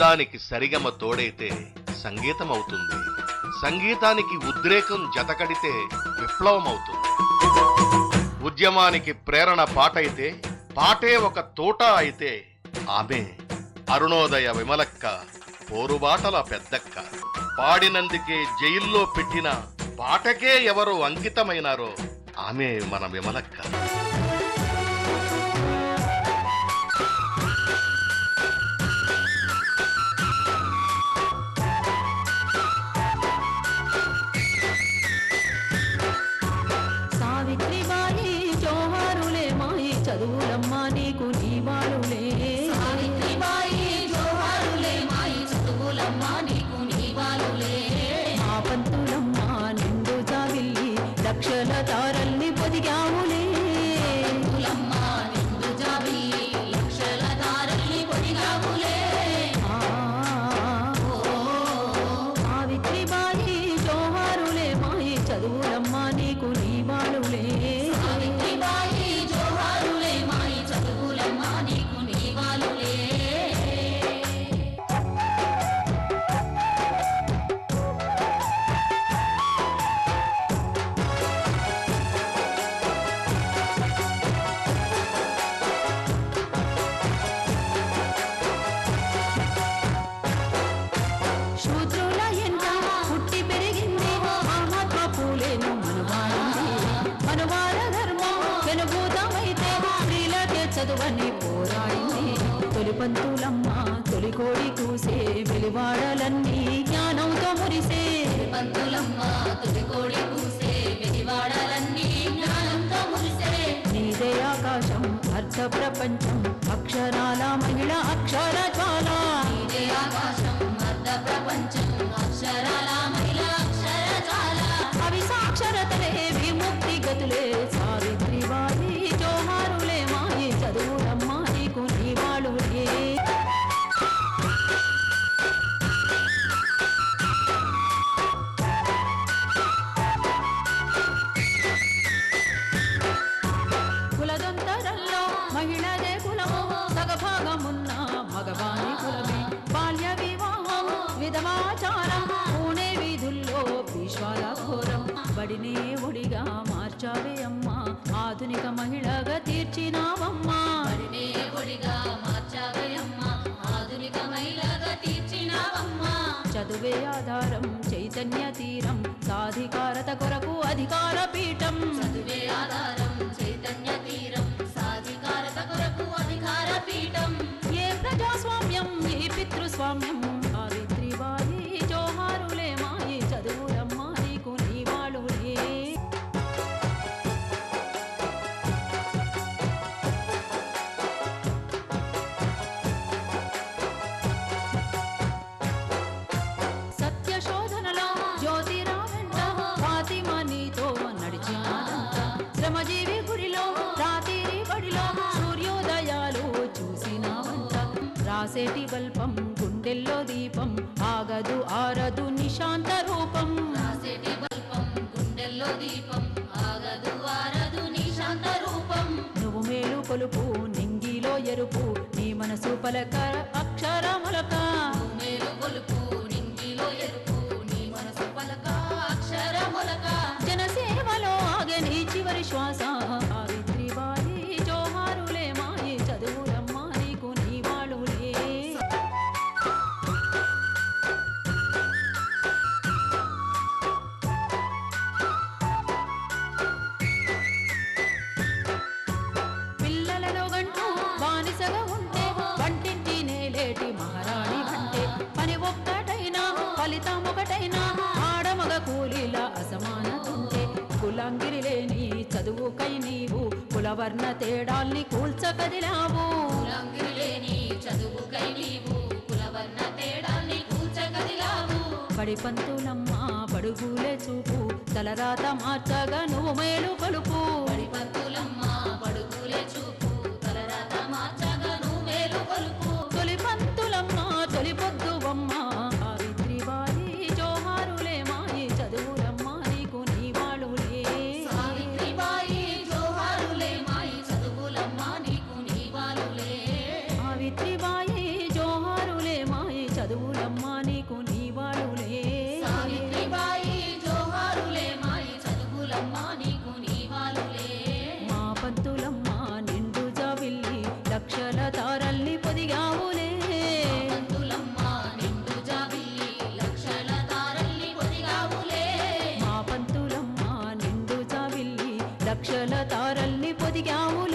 దానికి సరిగమ తోడైతే సంగీతం అవుతుంది. సంగీతానికి ఉద్రేకం జతకడితే విప్లవం అవుతుంది. ఉద్యమానికి ప్రేరణ పాటైతే, పాటే ఒక తోట అయితే ఆమె అరుణోదయ విమలక్క, పోరుబాటల పెద్దక్క. పాడినందుకే జైల్లో పెట్టిన పాటకే ఎవరు అంకితమైనారో ఆమె మన విమలక్క. చదువులమ్మా నీకు నీవాలులే, సావిత్రిబాయి జోహారులే మాయి చదువులమ్మా నీకు నీవాలులే. మా పంతులమ్మా నిండు జావిల్లి లక్షల తారల్ని పొదిగావులే, పంతులమ్మా నిండు జావిల్లి లక్షల తారల్ని పొదిగావులే. సావిత్రిబాయి జోహారులే మాయి చదువులమ్మా నీకు నీవాలులే, సావిత్రిబాయి జోహారులే మాయి చదువులమ్మా నీకు నీవాలులే. శూద్రుల ఎంట పుట్టి పెరిగింది మహాత్మ పూలేను మనవాడింది. మనవార ధర్మం వెనుభూతమైతే స్త్రీలకే చదువని పోరాడింది. తొలి పంతులమ్మ తొలి కోడి కూసే వెలివాడలన్నీ జ్ఞానంతో మురిసే, పంతులమ్మ తొలి కోడి కూసే వెలివాడలన్నీ జ్ఞానంతో మురిసే. నీదే ఆకాశం అర్ధ ప్రపంచం అక్షరాల మహిళ అక్షర జ్వాల, నీదే ఆకాశం అర్ధ ప్రపంచం అక్షరాల మహిళ అక్షర జ్వాల. అవి సాక్షరతలే విముక్తి గతులే, సావిత్రిబాయి జోహారులే మాయి చదువులమ్మా నీకు నీవాలులే. కులదొంతరల్లో మహిళదే కులము సగభాగమున్న మగవాని కులమే. బాల్య వివాహం విధవాచారం పూణే వీధుల్లో విశ్వాల ఘోరం. బడినే ఒడిగా మార్చావే అమ్మా ఆధునిక మహిళగా తీర్చినావమ్మా, బడినే ఒడిగా మార్చావే అమ్మా ఆధునిక మహిళగా తీర్చినావమ్మా. చదువే ఆధారం చైతన్య తీరం సాధికారత కొరకు అధికార పీఠం, చదువే ఆధారం చైతన్య తీరం సాధికారత కొరకు అధికార పీఠం. ఏ ప్రజాస్వామ్యం ఏ పితృస్వామ్యం, సావిత్రిబాయి జోహారులే మాయి చదువులమ్మా నీకు నీవాలులే. సత్య శోధనలో జ్యోతిరావంట ఫాతిమా నీతో నడిచినాదంట. శ్రమజీవి గుడిలో రాత్రి బడిలో సూర్యోదయాలు చూసినావంట. రాసేటి బల్పం గుండెల్లో దీపం ఆగదు ఆరదు నిశాంత రూపం, రాసేటి బల్పం గుండెల్లో దీపం ఆగదు ఆరదు నిశాంత రూపం. నువ్వు మేలు కొలుపు నింగిలో ఎరుపు నీ మనసు పలక అక్షరములక, మేలు కొలుపు నింగిలో ఎరుపు నీ మనసు పలక అక్షరములక. జనసేవలో ఆగే నీ చివరి శ్వాస, సావిత్రిబాయి జోహారులే మాయి చదువులమ్మా నీకు నీవాలులే. పిల్లలలో గంటూ బానిసగా ఉంటే వంటింటి నేలేటి మహారాణి అంటే. పని ఒక్కటైనా ఫలితం ఒకటైనా ఆడమగ కూలీల అసమానతుంటే. కులాంగిరి లేని చదువుకై నీవు కులవర్ణ తేడాల్ని కూల్చకదిలావు, కులాంగిరి లేని చదువుకై నీవు కులవర్ణ తేడాల్ని కూల్చకదిలావు. బడి పంతులమ్మ బడుగులే చూపు తలరాత మార్చగా నువ్వు మేలు కొలుపు, బడి పంతులమ్మ బడుగులే చూపు తలరాత మార్చగా నువ్వు మేలు కొలుపు. తొలి పంతులమ్మ తొలి పొద్దువమ్మ సావిత్రిబాయి జోహారులే మాయి చదువులమ్మా నీకు నీవాలులే, సావిత్రిబాయి జోహారులే మాయి చదువులమ్మా నీకు నీవాలులే. సావిత్రిబాయి జోహారులే మాయి చదువులమ్మ నీకు నీవాడులే సావిత్రిబాయి జోహారులే మాయి చదువులమ్మ నీకు నీవాలులే మా పంతులమ్మ నిండు జాబిల్లి లక్షల తారల్ని పొదిగావులే పంతులమ్మ నిండు జాబిల్లి లక్షల తారల్ని పొదిగావులే మా పంతులమ్మ నిండు జాబిల్లి లక్షల తారల్ని పొదిగావులే